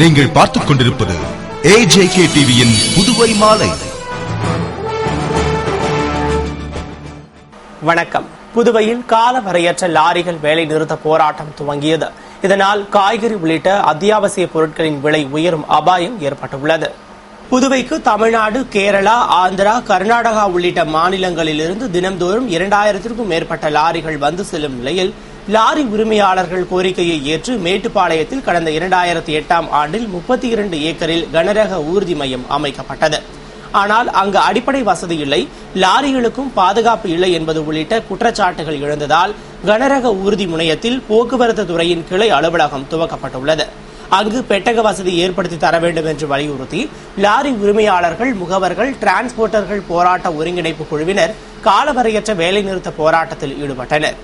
நீங்கள் பார்த்துக் கொண்டிருப்பது AJK டிவியின் புதுவை மாலை. வணக்கம். புதுவையில் காலவரையற்ற லாரிகள் வேலை நிறுத்த போராட்டம் துவங்கியது. இதனால் காய்கறி உள்ளிட்ட அத்தியாவசிய பொருட்களின் விலை உயரும் அபாயம் ஏற்பட்டுள்ளது. புதுவைக்கு தமிழ்நாடு, கேரளா, ஆந்திரா, கர்நாடகா உள்ளிட்ட மாநிலங்களிலிருந்து தினம்தோறும் 2000க்கும் மேற்பட்ட லாரிகள் வந்து செல்லும் நிலையில் லாரி உரிமையாளர்கள் கோரிக்கையை ஏற்று மேட்டுப்பாளையத்தில் கடந்த 2008ஆம் ஆண்டில் 32 ஏக்கரில் கனரக ஊர்தி மையம் அமைக்கப்பட்டது. ஆனால் அங்கு அடிப்படை வசதி இல்லை, லாரிகளுக்கும் பாதுகாப்பு இல்லை என்பது உள்ளிட்ட குற்றச்சாட்டுகள் எழுந்ததால் கனரக ஊர்தி முனையத்தில் போக்குவரத்து துறையின் கிளை அலுவலகம் துவக்கப்பட்டுள்ளது. அங்கு பெட்டக வசதி ஏற்படுத்தி தர வேண்டும் என்று வலியுறுத்தி லாரி உரிமையாளர்கள், முகவர்கள், டிரான்ஸ்போர்ட்டர்கள் போராட்ட ஒருங்கிணைப்பு குழுவினர் காலவரையற்ற வேலைநிறுத்த போராட்டத்தில் ஈடுபட்டனர்.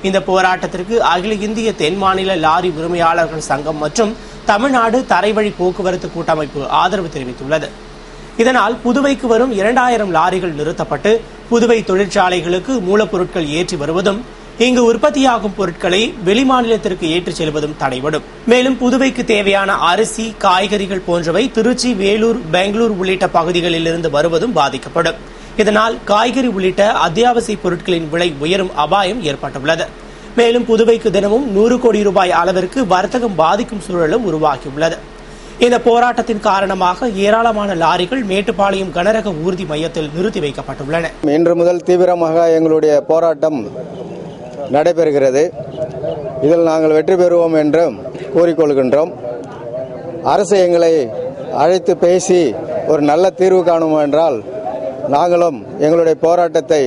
இந்த போராட்டத்திற்கு அகில இந்திய தென் மாநில லாரி உரிமையாளர்கள் சங்கம் மற்றும் தமிழ்நாடு தரைவழி போக்குவரத்து கூட்டமைப்பு ஆதரவு தெரிவித்துள்ளது. இதனால் புதுவைக்கு வரும் 2000 லாரிகள் நிறுத்தப்பட்டு புதுவை தொழிற்சாலைகளுக்கு மூலப்பொருட்கள் ஏற்றி வருவதும் இங்கு உற்பத்தியாகும் பொருட்களை வெளிமாநிலத்திற்கு ஏற்றிச் செல்வதும் தடைபடும். மேலும் புதுவைக்கு தேவையான அரிசி, காய்கறிகள் போன்றவை திருச்சி, வேலூர், பெங்களூர் உள்ளிட்ட பகுதிகளில் இருந்து வருவதும் பாதிக்கப்படும். இதனால் காய்கறி உள்ளிட்ட அத்தியாவசிய பொருட்களின் விலை உயரும் அபாயம் ஏற்பட்டுள்ளது. மேலும் புதுவைக்கு தினமும் 100 கோடி ரூபாய் அளவிற்கு வர்த்தகம் பாதிக்கும் சூழலும் உருவாகியுள்ளது. இந்த போராட்டத்தின் காரணமாக ஏராளமான லாரிகள் மேட்டுப்பாளையம் கனரக ஊர்தி மையத்தில் நிறுத்தி வைக்கப்பட்டுள்ளன. இன்று முதல் தீவிரமாக எங்களுடைய போராட்டம் நடைபெறுகிறது. இதில் நாங்கள் வெற்றி பெறுவோம் என்று கூறிக்கொள்கின்றோம். அரசு எங்களை அழைத்து பேசி ஒரு நல்ல தீர்வு காணும் என்றால் நாங்களும் எங்களுடைய போராட்டத்தை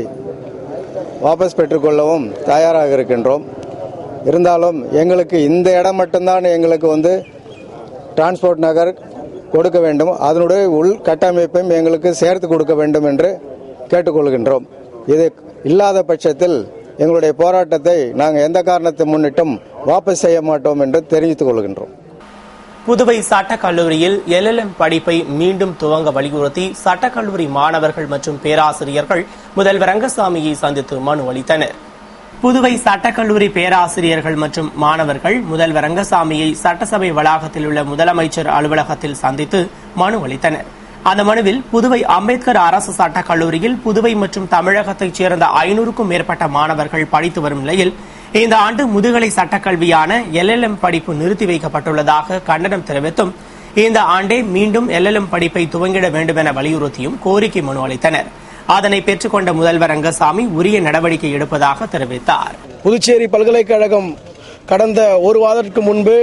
வாபஸ் பெற்றுக்கொள்ளவும் தயாராக இருக்கின்றோம். இருந்தாலும் எங்களுக்கு இந்த இடம் மட்டும்தான் எங்களுக்கு டிரான்ஸ்போர்ட் நகர் கொடுக்க வேண்டும், அதனுடைய உள் கட்டமைப்பையும் எங்களுக்கு சேர்த்து கொடுக்க வேண்டும் என்று கேட்டுக்கொள்கின்றோம். இது இல்லாத பட்சத்தில் எங்களுடைய போராட்டத்தை நாங்கள் எந்த காரணத்தை முன்னிட்டும் வாபஸ் செய்ய மாட்டோம் என்று தெரிவித்துக் கொள்கின்றோம். புதுவை சட்டக்கல்லூரியில் LLM படிப்பை மீண்டும் துவங்க வலியுறுத்தி சட்டக்கல்லூரி மாணவர்கள் மற்றும் பேராசிரியர்கள் முதல்வர் ரங்கசாமியை சந்தித்து மனு அளித்தனர். புதுவை சட்டக்கல்லூரி பேராசிரியர்கள் மற்றும் மாணவர்கள் முதல்வர் ரங்கசாமியை சட்டசபை வளாகத்தில் உள்ள முதலமைச்சர் அலுவலகத்தில் சந்தித்து மனு அளித்தனர். அந்த மனுவில் புதுவை அம்பேத்கர் அரசு சட்டக் கல்லூரியில் புதுவை மற்றும் தமிழகத்தைச் சேர்ந்த 500க்கும் மேற்பட்ட மாணவர்கள் படித்து வரும் நிலையில் இந்த ஆண்டு முதுகலை சட்டக்கல்வியான LLM படிப்பு நிறுத்தி வைக்கப்பட்டுள்ளதாக கண்டனம் தெரிவித்தும் இந்த ஆண்டே மீண்டும் LLM படிப்பை துவங்கிட வேண்டும் என வலியுறுத்தியும் கோரிக்கை மனு அளித்தனர். அதனை பெற்றுக்கொண்ட முதல்வர் ரங்கசாமி உரிய நடவடிக்கை எடுப்பதாக தெரிவித்தார். புதுச்சேரி பல்கலைக்கழகம் கடந்த ஒரு வாரத்திற்கு முன்பு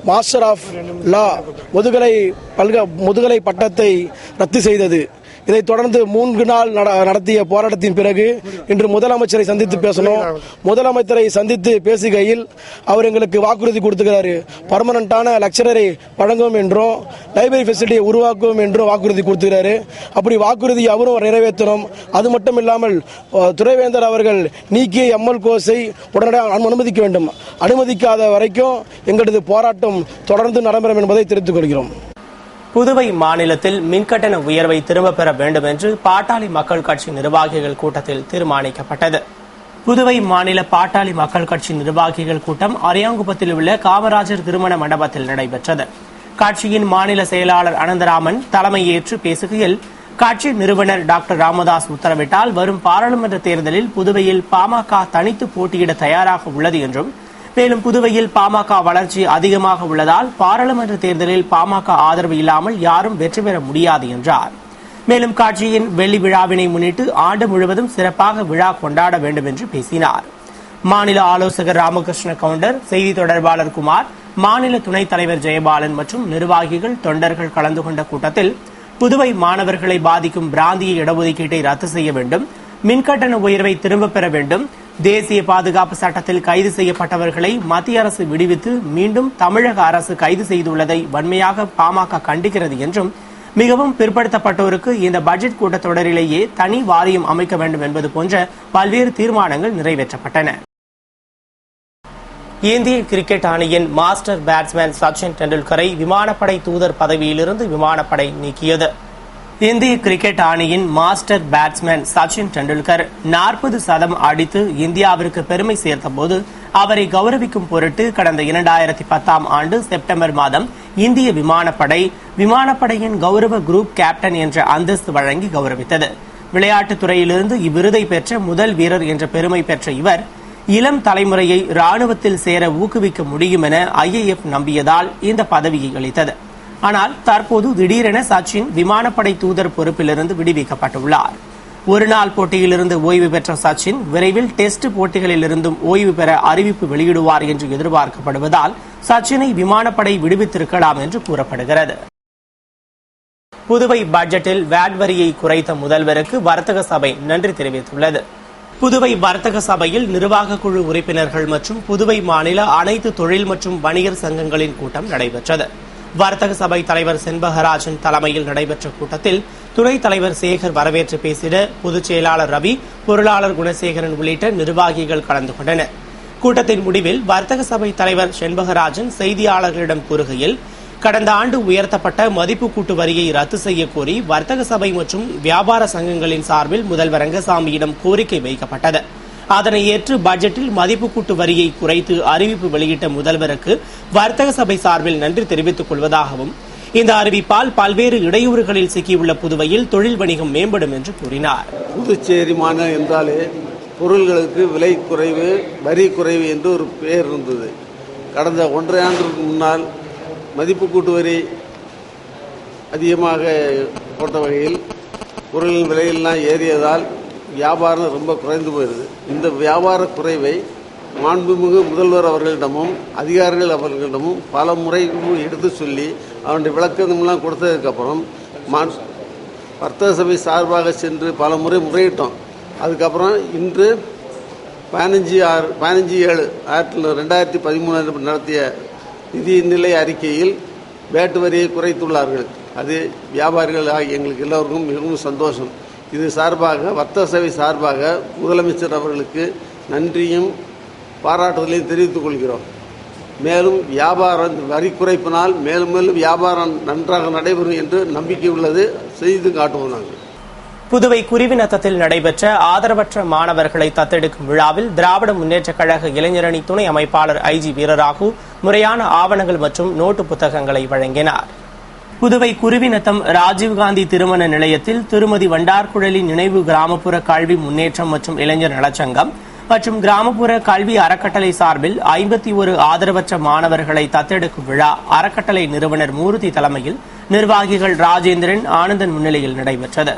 மாஸ்டர் ஆஃப் லா முதுகலை பட்டத்தை ரத்து செய்தது. இதைத் தொடர்ந்து 3 நாள் நடத்திய போராட்டத்தின் பிறகு இன்று முதலமைச்சரை சந்தித்து பேசணும். முதலமைச்சரை சந்தித்து பேசுகையில் அவர் எங்களுக்கு வாக்குறுதி கொடுத்துக்கிறாரு. பர்மனண்டான லெக்சரரை வழங்குவோம் என்றும் லைப்ரரி ஃபெசிலிட்டியை உருவாக்குவோம் என்றும் வாக்குறுதி கொடுத்துக்கிறாரு. அப்படி வாக்குறுதி அவரும் நிறைவேற்றணும். அது மட்டும் இல்லாமல் துரைவேந்தர் அவர்கள் நீக்கிய ML கோர்ஸை உடனடியாக அனுமதிக்க வேண்டும். அனுமதிக்காத வரைக்கும் எங்களது போராட்டம் தொடர்ந்து நடைபெறும் என்பதை தெரிவித்துக் கொள்கிறோம். புதுவை மாநிலத்தில் மின்கட்டண உயர்வை திரும்பப் பெற வேண்டும் என்று பாட்டாளி மக்கள் கட்சி நிர்வாகிகள் கூட்டத்தில் தீர்மானிக்கப்பட்டது. புதுவை மாநில பாட்டாளி மக்கள் கட்சி நிர்வாகிகள் கூட்டம் அரியாங்குப்பத்தில் உள்ள காமராஜர் திருமண மண்டபத்தில் நடைபெற்றது. கட்சியின் மாநில செயலாளர் அனந்தராமன் தலைமையேற்று பேசுகையில் கட்சி நிறுவனர் டாக்டர் ராமதாஸ் உத்தரவிட்டால் வரும் பாராளுமன்ற தேர்தலில் புதுவையில் பாமக தனித்து போட்டியிட தயாராக உள்ளது என்றும் மேலும் புதுவையில் பாமக வளர்ச்சி அதிகமாக உள்ளதால் பாராளுமன்ற தேர்தலில் பாமக ஆதரவு இல்லாமல் யாரும் வெற்றி பெற முடியாது என்றார். மேலும் கட்சியின் வெள்ளி விழாவினை முன்னிட்டு ஆண்டு முழுவதும் சிறப்பாக விழா கொண்டாட வேண்டும் என்று பேசினார். மாநில ஆலோசகர் ராமகிருஷ்ண கவுண்டர், செய்தி தொடர்பாளர் குமார், மாநில துணைத் தலைவர் ஜெயபாலன் மற்றும் நிர்வாகிகள், தொண்டர்கள் கலந்து கொண்ட கூட்டத்தில் புதுவை மாணவர்களை பாதிக்கும் பிராந்திய இடஒதுக்கீட்டை ரத்து செய்ய வேண்டும், மின்கட்டண உயர்வை திரும்பப் பெற வேண்டும், தேசிய பாதுகாப்பு சட்டத்தில் கைது செய்யப்பட்டவர்களை மத்திய அரசு விடுவித்து மீண்டும் தமிழக அரசு கைது செய்துள்ளதை வன்மையாக பாமக கண்டிக்கிறது என்றும் மிகவும் பிற்படுத்தப்பட்டோருக்கு இந்த பட்ஜெட் கூட்டத்தொடரிலேயே தனி வாரியம் அமைக்க வேண்டும் என்பது போன்ற பல்வேறு தீர்மானங்கள் நிறைவேற்றப்பட்டன. இந்திய கிரிக்கெட் அணியின் மாஸ்டர் பேட்ஸ்மேன் சச்சின் டெண்டுல்கரை விமானப்படை தூதர் பதவியிலிருந்து விமானப்படை நீக்கியது. இந்திய கிரிக்கெட் அணியின் மாஸ்டர் பேட்ஸ்மேன் சச்சின் டெண்டுல்கர் 40 சதம் அடித்து இந்தியாவிற்கு பெருமை சேர்த்தபோது அவரை கௌரவிக்கும் பொருட்டு கடந்த 2010ஆம் ஆண்டு செப்டம்பர் மாதம் இந்திய விமானப்படையின் கௌரவ குரூப் கேப்டன் என்ற அந்தஸ்து வழங்கி கௌரவித்தது. விளையாட்டுத் துறையிலிருந்து இவ்விருதை பெற்ற முதல் வீரர் என்ற பெருமை பெற்ற இவர் இளம் தலைமுறையை ராணுவத்தில் சேர ஊக்குவிக்க முடியும் என IAF நம்பியதால் இந்த பதவியை அளித்தது. ஆனால் தற்போது திடீரென சச்சின் விமானப்படை தூதர் பொறுப்பிலிருந்து விடுவிக்கப்பட்டுள்ளார். ஒருநாள் போட்டியிலிருந்து ஓய்வு பெற்ற சச்சின் விரைவில் டெஸ்ட் போட்டிகளிலிருந்தும் ஓய்வு பெற அறிவிப்பு வெளியிடுவார் என்று எதிர்பார்க்கப்படுவதால் சச்சினை விமானப்படை விடுவித்திருக்கலாம் என்று கூறப்படுகிறது. புதுவை பட்ஜெட்டில் வேட் வரியை குறைத்த முதல்வருக்கு வர்த்தக சபை நன்றி தெரிவித்துள்ளது. புதுவை வர்த்தக சபையில் நிர்வாக குழு உறுப்பினர்கள் மற்றும் புதுவை மாநில அனைத்து தொழில் மற்றும் வணிகர் சங்கங்களின் கூட்டம் நடைபெற்றது. வர்த்தக சபை தலைவர் செண்பகராஜன் தலைமையில் நடைபெற்ற கூட்டத்தில் துணைத் தலைவர் சேகர் வரவேற்று பேசிட பொதுச் செயலாளர் ரவி, பொருளாளர் குணசேகரன் உள்ளிட்ட நிர்வாகிகள் கலந்து கொண்டனர். கூட்டத்தின் முடிவில் வர்த்தக சபை தலைவர் செண்பகராஜன் செய்தியாளர்களிடம் கூறுகையில், கடந்த ஆண்டு உயர்த்தப்பட்ட மதிப்பு கூட்டு வரியை ரத்து செய்ய கோரி வர்த்தக சபை மற்றும் வியாபார சங்கங்களின் சார்பில் முதல்வர் ரங்கசாமியிடம் கோரிக்கை வைக்கப்பட்டது. அதனை ஏற்று பட்ஜெட்டில் மதிப்பு கூட்டு வரியை குறைத்து அறிவிப்பு வெளியிட்ட முதல்வருக்கு வர்த்தக சபை சார்பில் நன்றி தெரிவித்துக் கொள்வதாகவும், இந்த அறிவிப்பால் பல்வேறு இடையூறுகளில் சிக்கியுள்ள புதுவையில் தொழில் வணிகம் மேம்படும் என்று கூறினார். புதுச்சேரி மாநிலம் என்றாலே பொருள்களுக்கு விலை குறைவு, வரி குறைவு என்று ஒரு பெயர் இருந்தது. கடந்த 1.5 ஆண்டுக்கு முன்னால் மதிப்பு கூட்டு வரி அதிகமாக போட்ட வகையில் பொருளின் விலையெல்லாம் ஏறியதால் வியாபாரம் ரொம்ப குறைந்து போயிருது. இந்த வியாபார குறைவை மாண்புமிகு முதல்வர் அவர்களிடமும் அதிகாரிகள் அவர்களிடமும் பல முறை எடுத்து சொல்லி அவனுடைய விளக்கமெல்லாம் கொடுத்ததுக்கப்புறம் வர்த்தக சபை சார்பாக சென்று பல முறை முறையிட்டோம். அதுக்கப்புறம் இன்று 15/7/2013 நடத்திய நிதிநிலை அறிக்கையில் வேட்டு வரியை குறைத்துள்ளார்கள். அது வியாபாரிகள் எங்களுக்கு எல்லோருக்கும் மிகவும் சந்தோஷம். இது சார்பாக வர்த்தக சபை சார்பாக முதலமைச்சர் அவர்களுக்கு நன்றியும் பாராட்டுதலையும் தெரிவித்துக் கொள்கிறோம். மேலும் வியாபாரம் வரி குறைப்பினால் மேலும் மேலும் வியாபாரம் நன்றாக நடைபெறும் என்று நம்பிக்கை உள்ளது, செய்து காட்டுவோம். நாங்கள் புதுவை குருவிநத்தத்தில் நடைபெற்ற ஆதரவற்ற மாணவர்களை தத்தெடுக்கும் விழாவில் திராவிட முன்னேற்றக் கழக இளைஞரணி துணை அமைப்பாளர் IG வீரராகு முறையான ஆவணங்கள் மற்றும் நோட்டு புத்தகங்களை வழங்கினார். புதுவை குருவிநத்தம் ராஜீவ்காந்தி திருமண நிலையத்தில் திருமதி வண்டார்குழலி நினைவு கிராமப்புற கல்வி முன்னேற்றம் மற்றும் இளைஞர் நலச்சங்கம் மற்றும் கிராமப்புற கல்வி அறக்கட்டளை சார்பில் 51 ஆதரவற்ற மாணவர்களை தத்தெடுக்கும் விழா அறக்கட்டளை நிறுவனர் மூர்த்தி தலைமையில் நிர்வாகிகள் ராஜேந்திரன், ஆனந்தன் முன்னிலையில் நடைபெற்றது.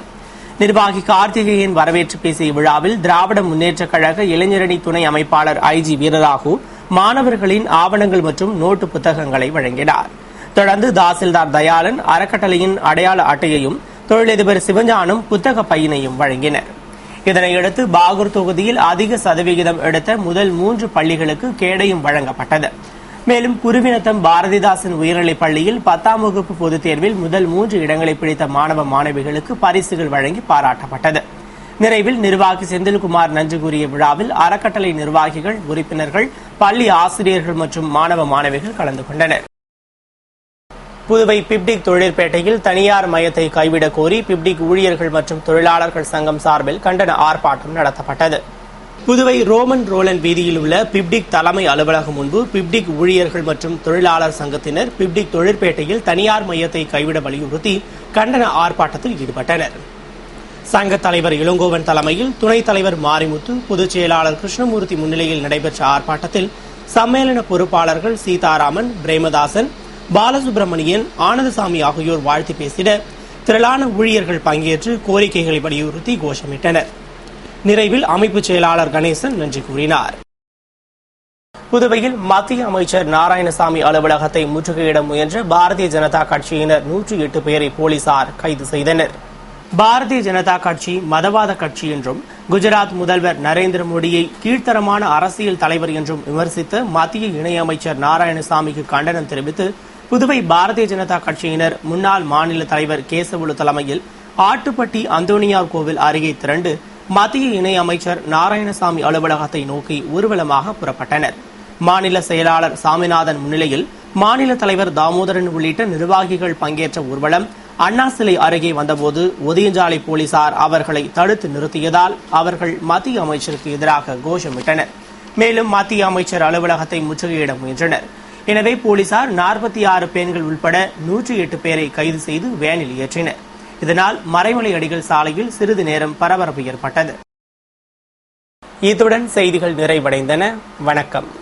நிர்வாகி கார்த்திகேயன் வரவேற்று பேசிய விழாவில் திராவிட முன்னேற்றக் கழக இளைஞரணி துணை அமைப்பாளர் IG வீரராகு மாணவர்களின் ஆவணங்கள் மற்றும் நோட்டு புத்தகங்களை வழங்கினார். தொடர்ந்து தாசில்தார் தயாளன் அறக்கட்டளையின் அடையாள அட்டையையும் தொழிலதிபர் சிவஞானம் புத்தக பையினையும் வழங்கினர். இதனையடுத்து பாகூர் தொகுதியில் அதிக சதவிகிதம் எடுத்த முதல் 3 பள்ளிகளுக்கு கேடயம் வழங்கப்பட்டது. மேலும் குருவிநத்தம் பாரதிதாசன் உயர்நிலைப் பள்ளியில் 10ஆம் வகுப்பு பொதுத் தேர்வில் முதல் 3 இடங்களை பிடித்த மாணவ மாணவிகளுக்கு பரிசுகள் வழங்கி பாராட்டப்பட்டது. நிறைவில் நிர்வாகி செந்தில்குமார் நன்றி கூறிய விழாவில் அறக்கட்டளை நிர்வாகிகள், உறுப்பினர்கள், பள்ளி ஆசிரியர்கள் மற்றும் மாணவ மாணவிகள் கலந்து கொண்டனர். புதுவை பிப்டிக் தொழிற்பேட்டையில் தனியார் மையத்தை கைவிடக் கோரி பிப்டிக் ஊழியர்கள் மற்றும் தொழிலாளர்கள் சங்கம் சார்பில் கண்டன ஆர்ப்பாட்டம் நடத்தப்பட்டது. புதுவை ரோமன் ரோலன் வீதியில் உள்ள பிப்டிக் தலைமை அலுவலகம் முன்பு பிப்டிக் ஊழியர்கள் மற்றும் தொழிலாளர் சங்கத்தினர் பிப்டிக் தொழிற்பேட்டையில் தனியார் மையத்தை கைவிட வலியுறுத்தி கண்டன ஆர்ப்பாட்டத்தில் ஈடுபட்டனர். சங்க தலைவர் இளங்கோவன் தலைமையில் துணைத் தலைவர் மாரிமுத்து, பொதுச் செயலாளர் கிருஷ்ணமூர்த்தி முன்னிலையில் நடைபெற்ற ஆர்ப்பாட்டத்தில் சம்மேளன பொறுப்பாளர்கள் சீதாராமன், பிரேமதாசன், பாலசுப்ரமணியன், ஆனந்தசாமி ஆகியோர் வாழ்த்து பேசிட திரளான ஊழியர்கள் பங்கேற்று கோரிக்கைகளை வலியுறுத்தி கோஷமிட்டனர். நிறைவில் அமைப்பு செயலாளர் கணேசன் நன்றி கூறினார். புதுவையில் மத்திய அமைச்சர் நாராயணசாமி அலுவலகத்தை முற்றுகையிட முயன்ற பாரதிய ஜனதா கட்சியினர் 108 பேரை போலீசார் கைது செய்தனர். பாரதிய ஜனதா கட்சி மதவாத கட்சி என்றும் குஜராத் முதல்வர் நரேந்திர மோடியை கீழ்த்தரமான அரசியல் தலைவர் என்றும் விமர்சித்த மத்திய இணையமைச்சர் நாராயணசாமிக்கு கண்டனம் தெரிவித்து புதுவை பாரதிய ஜனதா கட்சியினர் முன்னாள் மாநில தலைவர் கேசவலு தலைமையில் ஆட்டுப்பட்டி அந்தோனியார் கோவில் அருகே திரண்டு மத்திய இணையமைச்சர் நாராயணசாமி அலுவலகத்தை நோக்கி ஊர்வலமாக புறப்பட்டனர். மாநில செயலாளர் சாமிநாதன் முன்னிலையில் மாநில தலைவர் தாமோதரன் உள்ளிட்ட நிர்வாகிகள் பங்கேற்ற ஊர்வலம் அண்ணா சிலை அருகே வந்தபோது ஒதியஞ்சாலை போலீசார் அவர்களை தடுத்து நிறுத்தியதால் அவர்கள் மத்திய அமைச்சருக்கு எதிராக கோஷமிட்டனர். மேலும் மத்திய அமைச்சர் அலுவலகத்தை முற்றுகையிட முயன்றனர். எனவே போலீசார் 46 பெண்கள் உட்பட 108 பேரை கைது செய்து வேனில் ஏற்றினர். இதனால் மறைமலை அடிகள் சாலையில் சிறிது நேரம் பரபரப்பு ஏற்பட்டது. இத்துடன் செய்திகள் நிறைவடைந்தன. வணக்கம்.